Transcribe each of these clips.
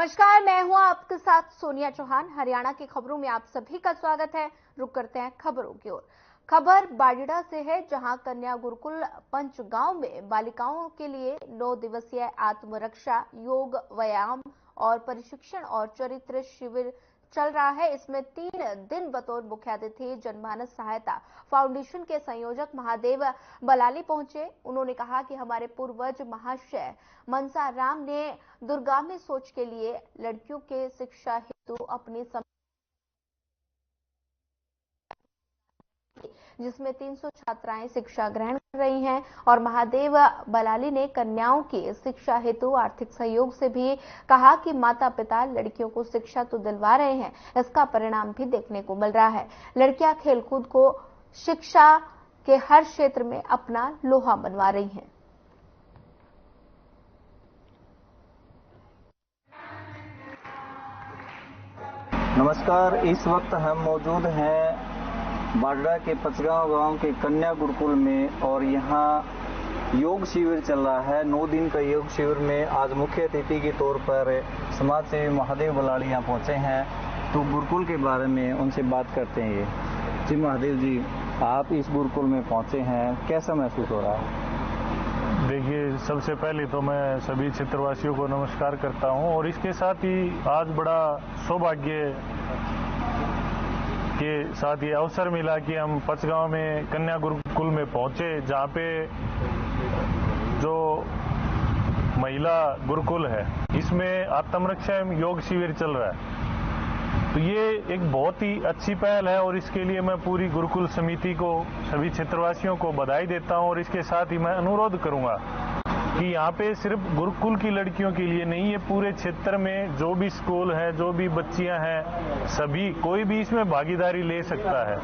नमस्कार, मैं हूं आपके साथ सोनिया चौहान। हरियाणा की खबरों में आप सभी का स्वागत है। रुक करते हैं खबरों की ओर। खबर बाडिड़ा से है, जहां कन्या गुरुकुल पंचगांव में बालिकाओं के लिए 9 दिवसीय आत्मरक्षा, योग, व्यायाम और प्रशिक्षण और चरित्र शिविर चल रहा है। इसमें 3 दिन बतौर मुख्य अतिथि जनमानस सहायता फाउंडेशन के संयोजक महादेव बलाली पहुंचे। उन्होंने कहा कि हमारे पूर्वज महाशय मनसा राम ने दूरगामी सोच के लिए लड़कियों के शिक्षा हेतु अपनी जिसमें 300 छात्राएं शिक्षा ग्रहण कर रही हैं और महादेव बलाली ने कन्याओं की शिक्षा हेतु आर्थिक सहयोग से भी कहा कि माता पिता लड़कियों को शिक्षा तो दिलवा रहे हैं, इसका परिणाम भी देखने को मिल रहा है। लड़कियां खेलकूद को शिक्षा के हर क्षेत्र में अपना लोहा मनवा रही हैं। नमस्कार, इस वक्त हम मौजूद हैं बाडिड़ा के पंचगांव गांव के कन्या गुरुकुल में और यहाँ योग शिविर चल रहा है। 9 दिन का योग शिविर में आज मुख्य अतिथि के तौर पर समाज सेवी महादेव बलाली यहाँ पहुंचे हैं, तो गुरुकुल के बारे में उनसे बात करते हैं। जी महादेव जी, आप इस गुरुकुल में पहुंचे हैं, कैसा महसूस हो रहा है? देखिए, सबसे पहले तो मैं सभी क्षेत्रवासियों को नमस्कार करता हूं और इसके साथ ही आज बड़ा सौभाग्य के साथ ये अवसर मिला कि हम पंचगांव में कन्या गुरुकुल में पहुंचे, जहां पे जो महिला गुरुकुल है इसमें आत्मरक्षा एवं योग शिविर चल रहा है। तो ये एक बहुत ही अच्छी पहल है और इसके लिए मैं पूरी गुरुकुल समिति को, सभी क्षेत्रवासियों को बधाई देता हूं। और इसके साथ ही मैं अनुरोध करूंगा कि यहाँ पे सिर्फ गुरुकुल की लड़कियों के लिए नहीं, ये पूरे क्षेत्र में जो भी स्कूल है, जो भी बच्चियां हैं, सभी कोई भी इसमें भागीदारी ले सकता है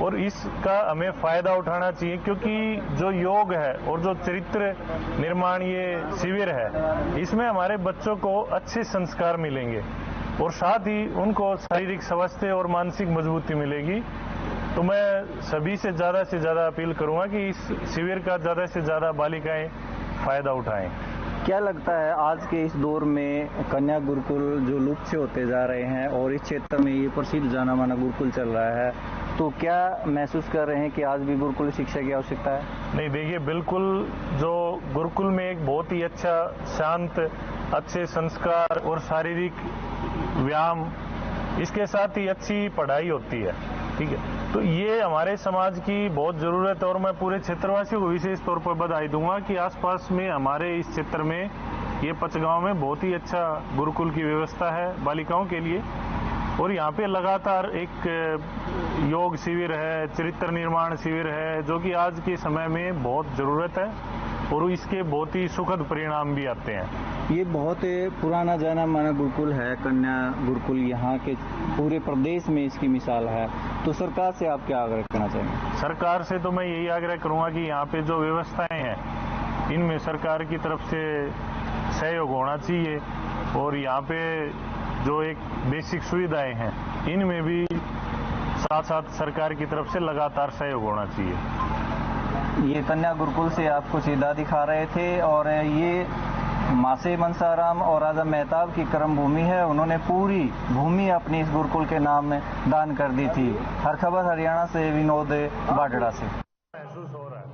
और इसका हमें फायदा उठाना चाहिए, क्योंकि जो योग है और जो चरित्र निर्माण ये शिविर है, इसमें हमारे बच्चों को अच्छे संस्कार मिलेंगे और साथ ही उनको शारीरिक स्वास्थ्य और मानसिक मजबूती मिलेगी। तो मैं सभी से ज्यादा अपील करूंगा कि इस शिविर का ज्यादा से ज्यादा बालिकाएं फायदा उठाएं। क्या लगता है आज के इस दौर में कन्या गुरुकुल जो लुप्त से होते जा रहे हैं और इस क्षेत्र में ये प्रसिद्ध जाना माना गुरुकुल चल रहा है, तो क्या महसूस कर रहे हैं कि आज भी गुरुकुल शिक्षा की आवश्यकता है? नहीं, देखिए, बिल्कुल जो गुरुकुल में एक बहुत ही अच्छा, शांत, अच्छे संस्कार और शारीरिक व्यायाम, इसके साथ ही अच्छी पढ़ाई होती है, ठीक है। तो ये हमारे समाज की बहुत जरूरत है और मैं पूरे क्षेत्रवासियों को विशेष तौर पर बधाई दूंगा कि आसपास में हमारे इस क्षेत्र में ये पंचगांव में बहुत ही अच्छा गुरुकुल की व्यवस्था है बालिकाओं के लिए और यहाँ पे लगातार एक योग शिविर है, चरित्र निर्माण शिविर है, जो कि आज के समय में बहुत जरूरत है और इसके बहुत ही सुखद परिणाम भी आते हैं। ये बहुत पुराना जाना माना गुरुकुल है कन्या गुरुकुल, यहाँ के पूरे प्रदेश में इसकी मिसाल है। तो सरकार से आप क्या आग्रह करना चाहेंगे? सरकार से तो मैं यही आग्रह करूंगा कि यहाँ पे जो व्यवस्थाएं हैं इनमें सरकार की तरफ से सहयोग होना चाहिए और यहाँ पे जो एक बेसिक सुविधाएं हैं इनमें भी साथ साथ सरकार की तरफ से लगातार सहयोग होना चाहिए। ये कन्या गुरुकुल से आपको सीधा दिखा रहे थे और ये मासे मनसाराम और राजा मेहताब की कर्म भूमि है। उन्होंने पूरी भूमि अपनी इस गुरुकुल के नाम में दान कर दी थी। हर खबर हरियाणा से विनोद बाडिड़ा से। महसूस हो रहा है।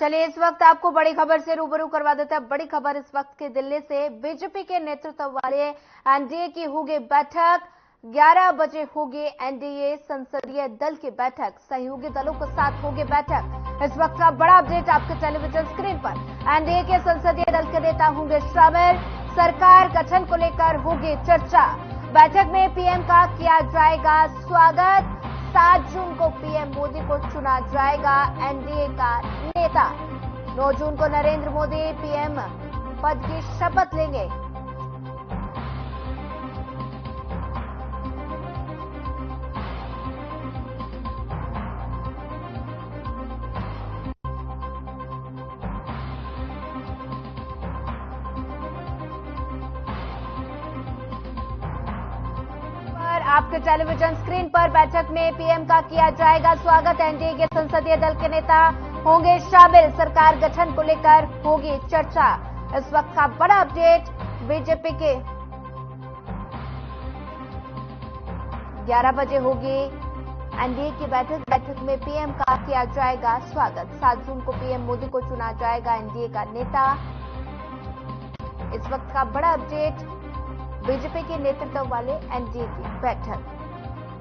चलिए, इस वक्त आपको बड़ी खबर से रूबरू करवा देते हैं। बड़ी खबर इस वक्त की दिल्ली से। बीजेपी के नेतृत्व वाले एनडीए की होगी बैठक। 11 बजे होगी एनडीए संसदीय दल की बैठक। सहयोगी दलों के साथ होगी बैठक। इस वक्त का बड़ा अपडेट आपके टेलीविजन स्क्रीन पर। एनडीए के संसदीय दल के नेता होंगे शामिल। सरकार गठन को लेकर होगी चर्चा। बैठक में पीएम का किया जाएगा स्वागत। 7 जून को पीएम मोदी को चुना जाएगा एनडीए का नेता। 9 जून को नरेंद्र मोदी पीएम पद की शपथ लेंगे। आपके टेलीविजन स्क्रीन पर बैठक में पीएम का किया जाएगा स्वागत। एनडीए के संसदीय दल के नेता होंगे शामिल। सरकार गठन को लेकर होगी चर्चा। इस वक्त का बड़ा अपडेट बीजेपी के 11 बजे होगी एनडीए की बैठक में पीएम का किया जाएगा स्वागत। 7 जून को पीएम मोदी को चुना जाएगा एनडीए का नेता। इस वक्त का बड़ा अपडेट बीजेपी के नेतृत्व वाले एनडीए की बैठक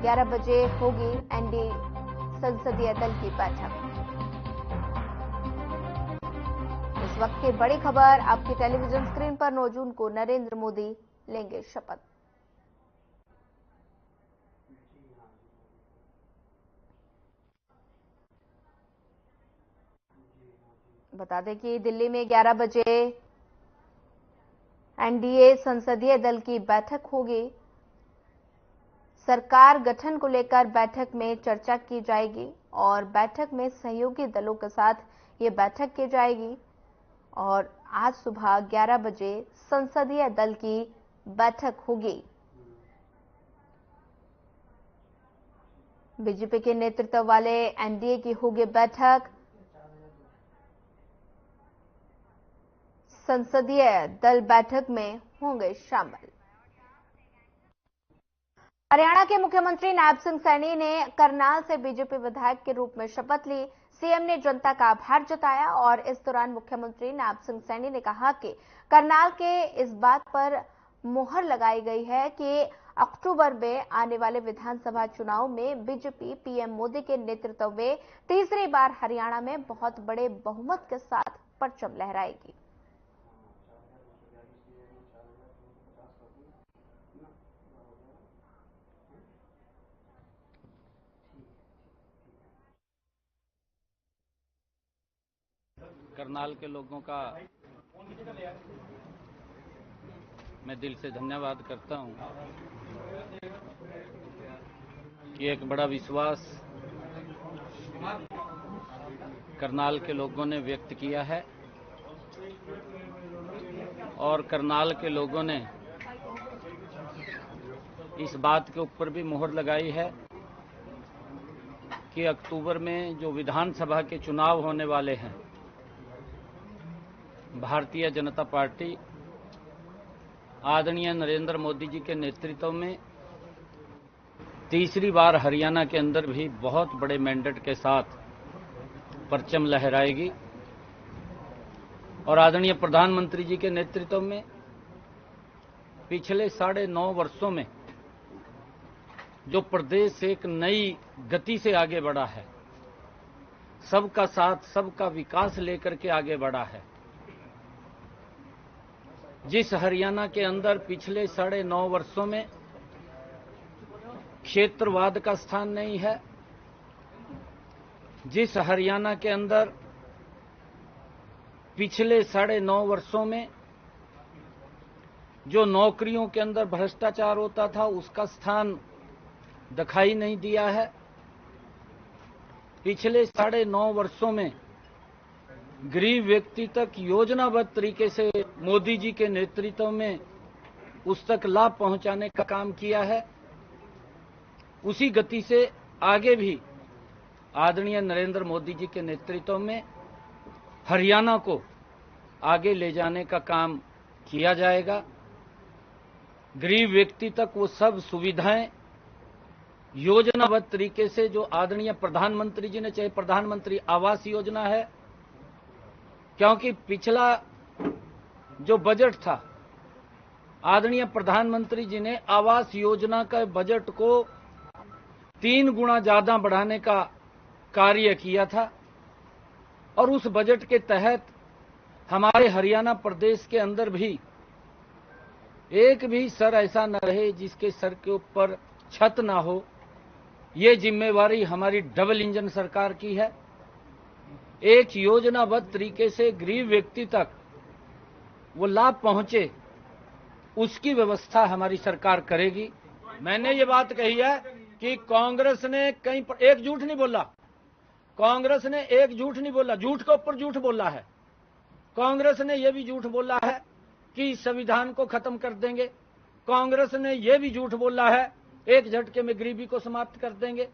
11 बजे होगी। एनडीए संसदीय दल की बैठक। इस वक्त की बड़ी खबर आपकी टेलीविजन स्क्रीन पर। 9 जून को नरेंद्र मोदी लेंगे शपथ। बता दें कि दिल्ली में 11 बजे एनडीए संसदीय दल की बैठक होगी। सरकार गठन को लेकर बैठक में चर्चा की जाएगी और बैठक में सहयोगी दलों के साथ ये बैठक की जाएगी। और आज सुबह 11 बजे संसदीय दल की बैठक होगी। बीजेपी के नेतृत्व वाले एनडीए की होगी बैठक। संसदीय दल बैठक में होंगे शामिल। हरियाणा के मुख्यमंत्री नायब सिंह सैनी ने करनाल से बीजेपी विधायक के रूप में शपथ ली। सीएम ने जनता का आभार जताया और इस दौरान मुख्यमंत्री नायब सिंह सैनी ने कहा कि करनाल के इस बात पर मुहर लगाई गई है कि अक्टूबर में आने वाले विधानसभा चुनाव में बीजेपी पीएम मोदी के नेतृत्व में तीसरी बार हरियाणा में बहुत बड़े बहुमत के साथ परचम लहराएगी। करनाल के लोगों का मैं दिल से धन्यवाद करता हूं कि एक बड़ा विश्वास करनाल के लोगों ने व्यक्त किया है और करनाल के लोगों ने इस बात के ऊपर भी मुहर लगाई है कि अक्टूबर में जो विधानसभा के चुनाव होने वाले हैं, भारतीय जनता पार्टी आदरणीय नरेंद्र मोदी जी के नेतृत्व में तीसरी बार हरियाणा के अंदर भी बहुत बड़े मैंडेट के साथ परचम लहराएगी और आदरणीय प्रधानमंत्री जी के नेतृत्व में पिछले 9.5 वर्षों में जो प्रदेश एक नई गति से आगे बढ़ा है, सबका साथ सबका विकास लेकर के आगे बढ़ा है, जिस हरियाणा के अंदर पिछले 9.5 वर्षों में क्षेत्रवाद का स्थान नहीं है, जिस हरियाणा के अंदर पिछले 9.5 वर्षों में जो नौकरियों के अंदर भ्रष्टाचार होता था उसका स्थान दिखाई नहीं दिया है, पिछले 9.5 वर्षों में गरीब व्यक्ति तक योजनाबद्ध तरीके से मोदी जी के नेतृत्व में उस तक लाभ पहुंचाने का काम किया है। उसी गति से आगे भी आदरणीय नरेंद्र मोदी जी के नेतृत्व में हरियाणा को आगे ले जाने का काम किया जाएगा। गरीब व्यक्ति तक वो सब सुविधाएं योजनाबद्ध तरीके से जो आदरणीय प्रधानमंत्री जी ने, चाहे प्रधानमंत्री आवास योजना है, क्योंकि पिछला जो बजट था आदरणीय प्रधानमंत्री जी ने आवास योजना का बजट को 3 गुना ज्यादा बढ़ाने का कार्य किया था और उस बजट के तहत हमारे हरियाणा प्रदेश के अंदर भी एक भी सर ऐसा न रहे जिसके सर के ऊपर छत ना हो। ये जिम्मेवारी हमारी डबल इंजन सरकार की है। एक योजनाबद्ध तरीके से गरीब व्यक्ति तक वो लाभ पहुंचे, उसकी व्यवस्था हमारी सरकार करेगी। मैंने ये बात कही है कि कांग्रेस ने कहीं पर एक झूठ नहीं बोला, कांग्रेस ने एक झूठ नहीं बोला, झूठ के ऊपर झूठ बोला है। कांग्रेस ने यह भी झूठ बोला है कि संविधान को खत्म कर देंगे, कांग्रेस ने यह भी झूठ बोला है एक झटके में गरीबी को समाप्त कर देंगे।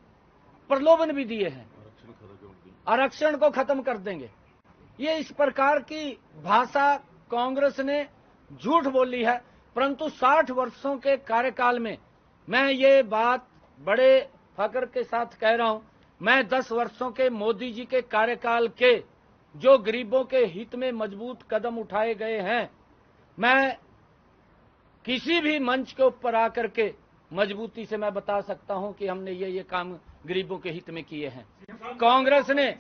प्रलोभन भी दिए हैं, आरक्षण को खत्म कर देंगे। ये इस प्रकार की भाषा कांग्रेस ने झूठ बोली है, परंतु 60 वर्षों के कार्यकाल में मैं ये बात बड़े फख्र के साथ कह रहा हूं, मैं 10 वर्षों के मोदी जी के कार्यकाल के जो गरीबों के हित में मजबूत कदम उठाए गए हैं, मैं किसी भी मंच के ऊपर आकर के मजबूती से मैं बता सकता हूं कि हमने ये काम गरीबों के हित में किए हैं। कांग्रेस ने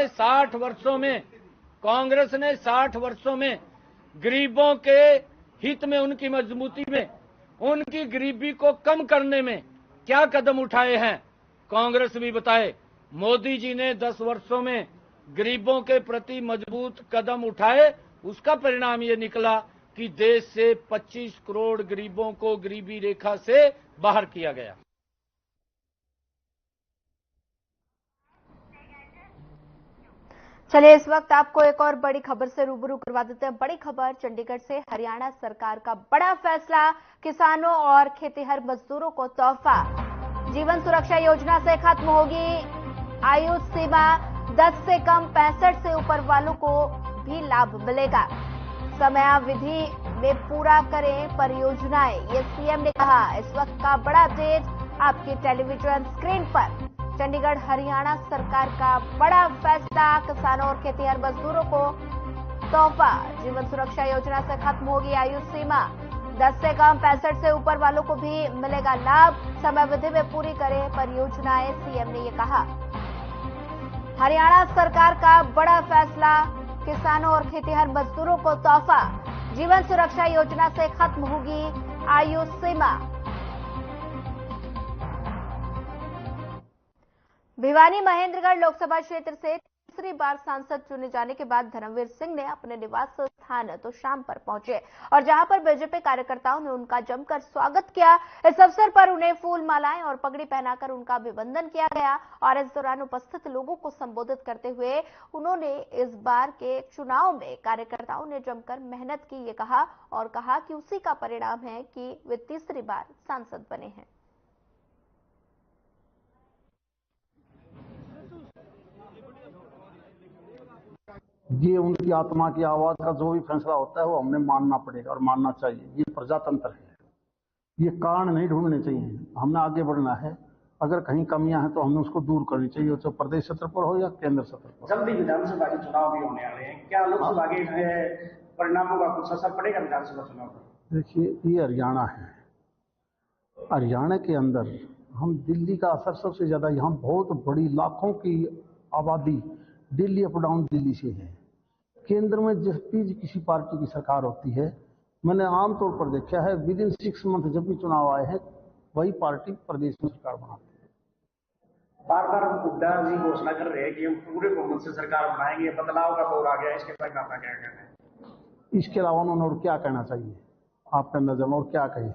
60 वर्षों में गरीबों के हित में, उनकी मजबूती में, उनकी गरीबी को कम करने में क्या कदम उठाए हैं, कांग्रेस भी बताए। मोदी जी ने 10 वर्षों में गरीबों के प्रति मजबूत कदम उठाए, उसका परिणाम ये निकला कि देश से 25 करोड़ गरीबों को गरीबी रेखा से बाहर किया गया। चलिए इस वक्त आपको एक और बड़ी खबर से रूबरू करवा देते हैं। बड़ी खबर चंडीगढ़ से। हरियाणा सरकार का बड़ा फैसला, किसानों और खेतीहर मजदूरों को तोहफा। जीवन सुरक्षा योजना से खत्म होगी आयु सीमा, 10 से कम 65 से ऊपर वालों को भी लाभ मिलेगा। समयावधि में पूरा करें परियोजनाएं, ये सीएम ने कहा। इस वक्त का बड़ा अपडेट आपकी टेलीविजन स्क्रीन पर। चंडीगढ़ हरियाणा सरकार का बड़ा फैसला, किसानों और खेतीहर मजदूरों को तोहफा। जीवन सुरक्षा योजना से खत्म होगी आयु सीमा, 10 से कम 65 से ऊपर वालों को भी मिलेगा लाभ। समयावधि में पूरी करें परियोजनाएं, सीएम ने ये कहा। हरियाणा सरकार का बड़ा फैसला, किसानों और खेतीहर मजदूरों को तोहफा। जीवन सुरक्षा योजना से खत्म होगी आयु सीमा। भिवानी महेंद्रगढ़ लोकसभा क्षेत्र से तीसरी बार सांसद चुने जाने के बाद धर्मवीर सिंह ने अपने निवास स्थान तो शाम पर पहुंचे और जहां पर बीजेपी कार्यकर्ताओं ने उनका जमकर स्वागत किया। इस अवसर पर उन्हें फूल मालाएं और पगड़ी पहनाकर उनका अभिवंदन किया गया और इस दौरान उपस्थित लोगों को संबोधित करते हुए उन्होंने इस बार के चुनाव में कार्यकर्ताओं ने जमकर मेहनत की, ये कहा और कहा कि उसी का परिणाम है कि वे तीसरी बार सांसद बने हैं। ये उनकी आत्मा की आवाज का जो भी फैसला होता है वो हमने मानना पड़ेगा और मानना चाहिए। ये प्रजातंत्र है, ये कारण नहीं ढूंढने चाहिए, हमने आगे बढ़ना है। अगर कहीं कमियां हैं तो हमने उसको दूर करनी चाहिए, चाहे प्रदेश स्तर पर हो या केंद्र स्तर पर। जल्दी विधानसभा के चुनाव भी होने वाले हैं, क्या लोकसभा के परिणामों का कुछ असर पड़ेगा विधानसभा चुनाव पर? देखिए, ये हरियाणा है, हरियाणा के अंदर हम दिल्ली का असर सबसे ज्यादा, यहाँ बहुत बड़ी लाखों की आबादी दिल्ली अप डाउन दिल्ली से है। केंद्र में जिस भी किसी पार्टी की सरकार होती है, मैंने आमतौर पर देखा है विद इन 6 मंथ जब भी चुनाव आए हैं वही पार्टी प्रदेश में सरकार बनाती है। बार बार हुड्डा जी घोषणा कर रहे हैं कि हम पूरे बहुमत से सरकार बनाएंगे, बदलाव का दौर आ गया, इसके बारे में आपका क्या कहना है? इसके अलावा उन्होंने और क्या कहना चाहिए आपके नजर में, और क्या कहे?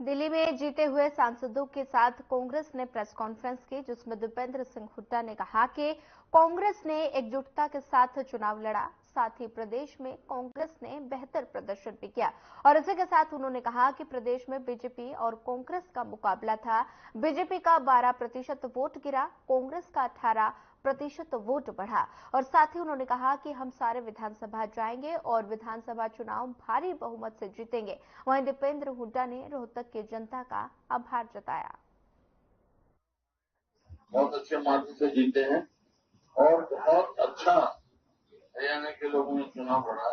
दिल्ली में जीते हुए सांसदों के साथ कांग्रेस ने प्रेस कॉन्फ्रेंस की, जिसमें दीपेंद्र सिंह हुड्डा ने कहा कि कांग्रेस ने एकजुटता के साथ चुनाव लड़ा, साथ ही प्रदेश में कांग्रेस ने बेहतर प्रदर्शन भी किया और इसी के साथ उन्होंने कहा कि प्रदेश में बीजेपी और कांग्रेस का मुकाबला था। बीजेपी का 12% वोट गिरा, कांग्रेस का 18% वोट बढ़ा और साथ ही उन्होंने कहा कि हम सारे विधानसभा जाएंगे और विधानसभा चुनाव भारी बहुमत से जीतेंगे। वहीं दीपेंद्र हुड्डा ने रोहतक की जनता का आभार जताया। बहुत अच्छे मार्जिन से जीते हैं और बहुत अच्छा हरियाणा के लोगों ने चुनाव लड़ा।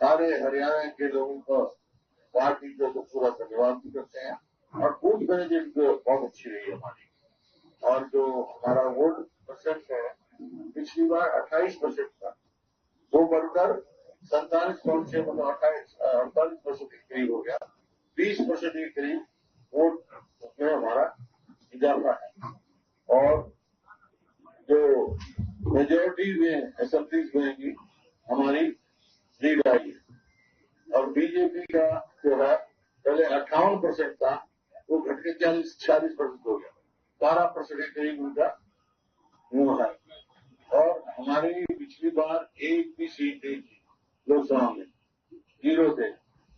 सारे हरियाणा के लोगों को पार्टी को तो पूरा धन्यवाद भी करते हैं और बूथ मैनेजमेंट बहुत अच्छी रही है हमारी। और जो हमारा वोट परसेंट है पिछली बार 28% था, वो बढ़कर 47 से मतलब 48% के करीब हो गया, 20% के करीब वोट उसमें हमारा इजाफा है। और जो मेजोरिटी में असेंबलीज में भी हमारी लीड आई है और बीजेपी का जो है पहले 58% था वो घट के 46% हो गया, 12% के करीब उनका मुंह है। और हमारी पिछली बार एक भी सीट नहीं थी, लोकसभा में 0 से।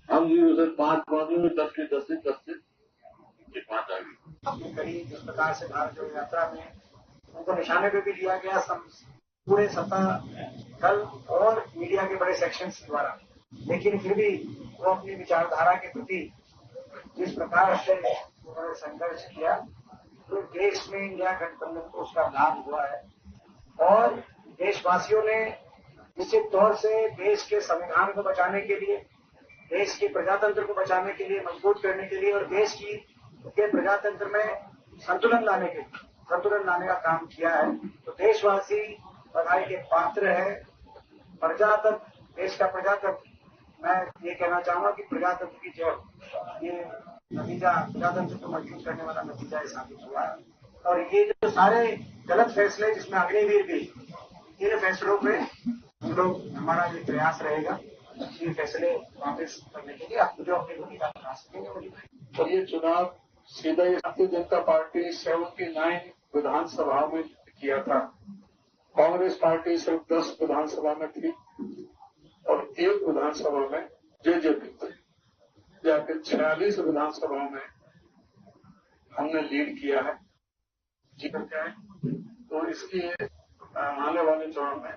हम 0 से 5 पहुंचे, 10 से 10 से 10 से 5 आ गई। अपनी कड़ी जिस प्रकार से भारत जोड़ो यात्रा में उनको निशाने पे भी लिया गया, पूरे सत्ता दल और मीडिया के बड़े सेक्शंस द्वारा, लेकिन फिर भी वो अपनी विचारधारा के प्रति जिस प्रकार से उन्होंने संघर्ष किया, तो देश में इंडिया गठबंधन को उसका लाभ हुआ है। और देशवासियों ने निश्चित तौर से देश के संविधान को बचाने के लिए, देश के प्रजातंत्र को बचाने के लिए, मजबूत करने के लिए और देश के प्रजातंत्र में संतुलन लाने का काम किया है। तो देशवासी बधाई के पात्र है। प्रजातंत्र, देश का प्रजातंत्र, मैं ये कहना चाहूंगा कि प्रजातंत्र की जय, ये नतीजा प्रजातंत्र को मजबूत करने वाला नतीजा साबित हुआ है। और ये जो सारे गलत फैसले जिसमें अग्निवीर भी, इन फैसलों पे हम लोग, हमारा ये प्रयास रहेगा ये फैसले वापस करने के लिए आप जो अपनी भूमिका निभा सकेंगे। और ये चुनाव सीधा भारतीय जनता पार्टी 79 विधानसभाओं में किया था। कांग्रेस पार्टी सिर्फ 10 विधानसभा में थी और 1 विधानसभा में जेजेपी थी। जाकर 46 विधानसभाओं में हमने लीड किया है, जीत गए। तो इसकी आने वाले चुनाव में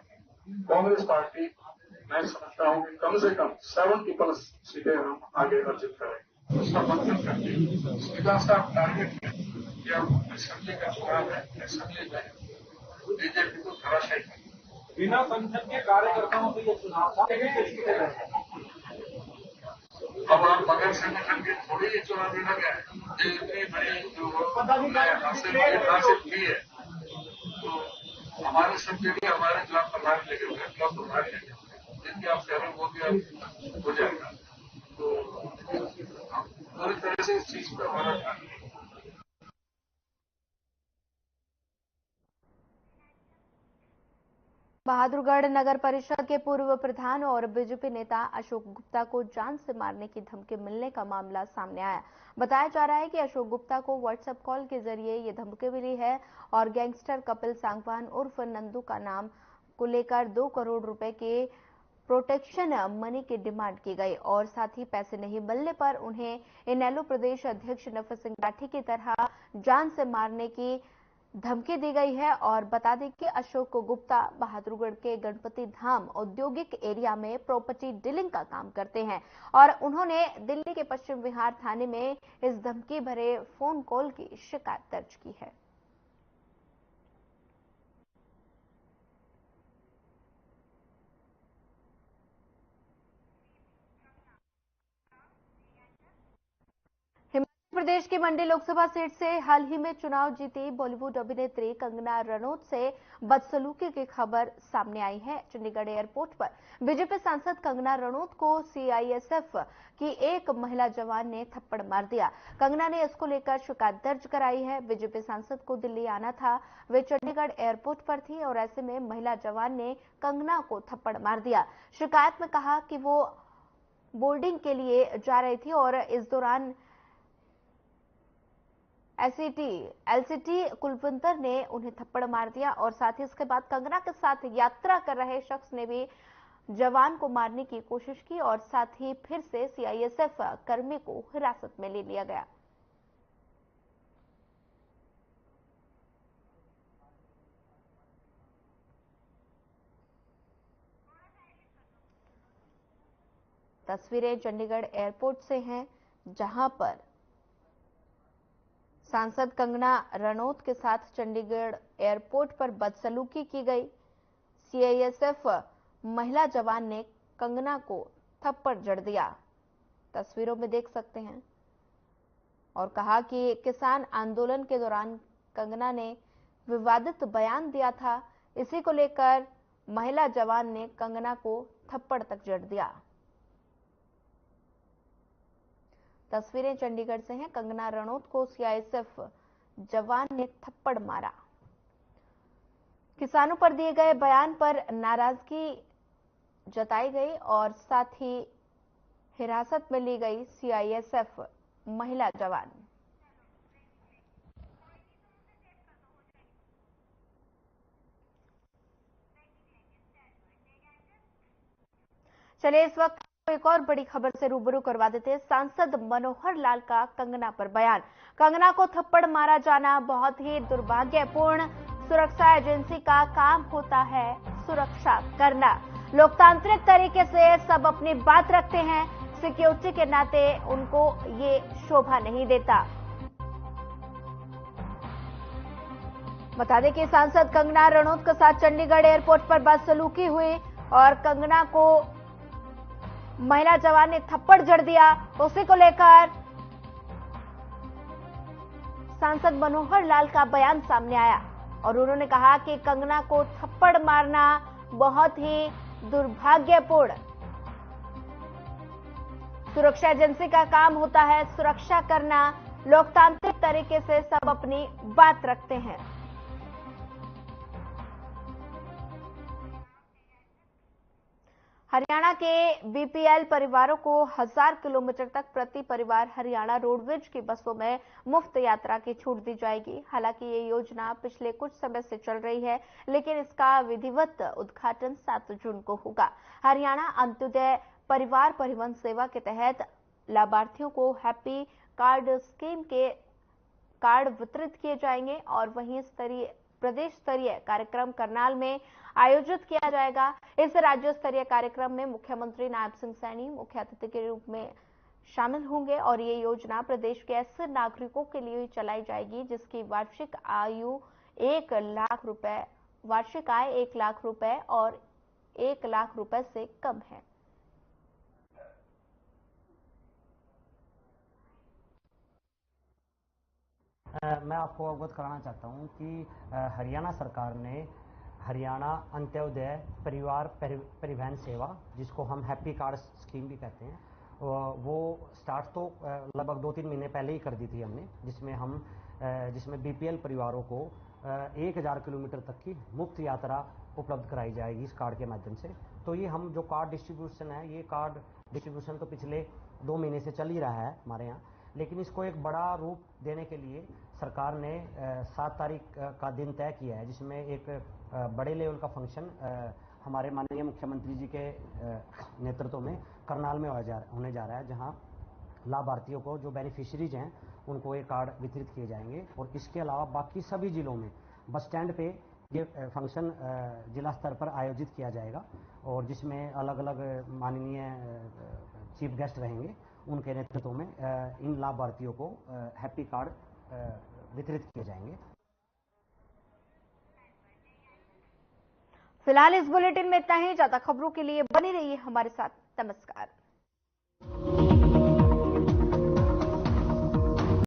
कांग्रेस पार्टी, मैं समझता हूं कि कम से कम 70+ सीटें हम आगे अर्जित करेंगे। उसका मंथन करके सीधा सा टारगेट है कि अब असेंबली का चुनाव है, असेंबली में बीजेपी को धराशायी करें। बिना संगठन के कार्यकर्ताओं के लिए चुनाव था। अब आप बगैर संगठन के थोड़ी ही चुनाव लड़ा गया है। जो इतनी बड़ी जो हासिल की है, तो हमारे सबके लिए हमारे ब्लॉक प्रभारी लगे हुए हैं, ब्लॉक प्रभारी लगे हुए हैं, जिनके आप सहयोग हो गया हो जाएगा। तो पूरी तरह से इस चीज पर हमारा ध्यान है। बहादुरगढ़ नगर परिषद के पूर्व प्रधान और बीजेपी नेता अशोक गुप्ता को जान से मारने की धमकी मिलने का मामला सामने आया। बताया जा रहा है कि अशोक गुप्ता को व्हाट्सएप कॉल के जरिए ये धमकी मिली है और गैंगस्टर कपिल सांगवान उर्फ नंदू का नाम को लेकर 2 करोड़ रुपए के प्रोटेक्शन मनी की डिमांड की गई और साथ ही पैसे नहीं मिलने पर उन्हें इनेलो प्रदेश अध्यक्ष नफर सिंह राठी की तरह जान से मारने की धमकी दी गई है। और बता दें कि अशोक गुप्ता बहादुरगढ़ के गणपति धाम औद्योगिक एरिया में प्रॉपर्टी डीलिंग का काम करते हैं और उन्होंने दिल्ली के पश्चिम विहार थाने में इस धमकी भरे फोन कॉल की शिकायत दर्ज की है। प्रदेश की मंडी लोकसभा सीट से हाल ही में चुनाव जीती बॉलीवुड अभिनेत्री कंगना रनौत से बदसलूकी की खबर सामने आई है। चंडीगढ़ एयरपोर्ट पर बीजेपी सांसद कंगना रनौत को सीआईएसएफ की एक महिला जवान ने थप्पड़ मार दिया। कंगना ने इसको लेकर शिकायत दर्ज कराई है। बीजेपी सांसद को दिल्ली आना था, वे चंडीगढ़ एयरपोर्ट पर थी और ऐसे में महिला जवान ने कंगना को थप्पड़ मार दिया। शिकायत में कहा कि वो बोर्डिंग के लिए जा रही थी और इस दौरान एलसीटी कुलवंतर ने उन्हें थप्पड़ मार दिया और साथ ही इसके बाद कंगना के साथ यात्रा कर रहे शख्स ने भी जवान को मारने की कोशिश की और साथ ही फिर से सीआईएसएफ कर्मी को हिरासत में ले लिया गया। तस्वीरें चंडीगढ़ एयरपोर्ट से हैं, जहां पर सांसद कंगना रनौत के साथ चंडीगढ़ एयरपोर्ट पर बदसलूकी की गई। सीआईएसएफ महिला जवान ने कंगना को थप्पड़ जड़ दिया, तस्वीरों में देख सकते हैं, और कहा कि किसान आंदोलन के दौरान कंगना ने विवादित बयान दिया था, इसी को लेकर महिला जवान ने कंगना को थप्पड़ तक जड़ दिया। तस्वीरें चंडीगढ़ से हैं, कंगना रनौत को सीआईएसएफ जवान ने थप्पड़ मारा। किसानों पर दिए गए बयान पर नाराजगी जताई गई और साथ ही हिरासत में ली गई सीआईएसएफ महिला जवान। चलिए इस वक्त एक और बड़ी खबर से रूबरू करवा देते हैं। सांसद मनोहर लाल का कंगना पर बयान। कंगना को थप्पड़ मारा जाना बहुत ही दुर्भाग्यपूर्ण। सुरक्षा एजेंसी का काम होता है सुरक्षा करना। लोकतांत्रिक तरीके से सब अपनी बात रखते हैं, सिक्योरिटी के नाते उनको ये शोभा नहीं देता। बता दें कि सांसद कंगना रणौत के साथ चंडीगढ़ एयरपोर्ट पर बदसलूकी हुई और कंगना को महिला जवान ने थप्पड़ जड़ दिया। उसी को लेकर सांसद मनोहर लाल का बयान सामने आया और उन्होंने कहा कि कंगना को थप्पड़ मारना बहुत ही दुर्भाग्यपूर्ण। सुरक्षा एजेंसी का काम होता है सुरक्षा करना। लोकतांत्रिक तरीके से सब अपनी बात रखते हैं। हरियाणा के बीपीएल परिवारों को 1000 किलोमीटर तक प्रति परिवार हरियाणा रोडवेज की बसों में मुफ्त यात्रा की छूट दी जाएगी। हालांकि ये योजना पिछले कुछ समय से चल रही है, लेकिन इसका विधिवत उद्घाटन 7 जून को होगा। हरियाणा अंत्योदय परिवार परिवहन सेवा के तहत लाभार्थियों को हैप्पी कार्ड स्कीम के कार्ड वितरित किए जाएंगे और वहीं प्रदेश स्तरीय कार्यक्रम करनाल में आयोजित किया जाएगा। इस राज्य स्तरीय कार्यक्रम में मुख्यमंत्री नायब सिंह सैनी मुख्य अतिथि के रूप में शामिल होंगे और ये योजना प्रदेश के ऐसे नागरिकों के लिए चलाई जाएगी जिसकी वार्षिक आय 1 लाख रुपए और 1 लाख रुपए से कम है। मैं आपको अवगत कराना चाहता हूं कि हरियाणा सरकार ने हरियाणा अंत्योदय परिवार परिवहन सेवा, जिसको हम हैप्पी कार्ड स्कीम भी कहते हैं, वो स्टार्ट तो लगभग 2-3 महीने पहले ही कर दी थी हमने, जिसमें बीपीएल परिवारों को 1000 किलोमीटर तक की मुफ्त यात्रा उपलब्ध कराई जाएगी इस कार्ड के माध्यम से। तो ये हम जो कार्ड डिस्ट्रीब्यूशन है, ये कार्ड डिस्ट्रीब्यूशन तो पिछले 2 महीने से चल ही रहा है हमारे यहाँ, लेकिन इसको एक बड़ा रूप देने के लिए सरकार ने 7 तारीख का दिन तय किया है, जिसमें एक बड़े लेवल का फंक्शन हमारे माननीय मुख्यमंत्री जी के नेतृत्व में करनाल में होने जा रहा है, जहां लाभार्थियों को, जो बेनिफिशियरीज हैं, उनको ये कार्ड वितरित किए जाएंगे। और इसके अलावा बाकी सभी जिलों में बस स्टैंड पे ये फंक्शन जिला स्तर पर आयोजित किया जाएगा और जिसमें अलग अलग माननीय चीफ गेस्ट रहेंगे, उनके नेतृत्व में इन लाभार्थियों को हैप्पी कार्ड वितरित किए जाएंगे। फिलहाल इस बुलेटिन में इतना ही। ज्यादा खबरों के लिए बनी रहिए हमारे साथ। नमस्कार।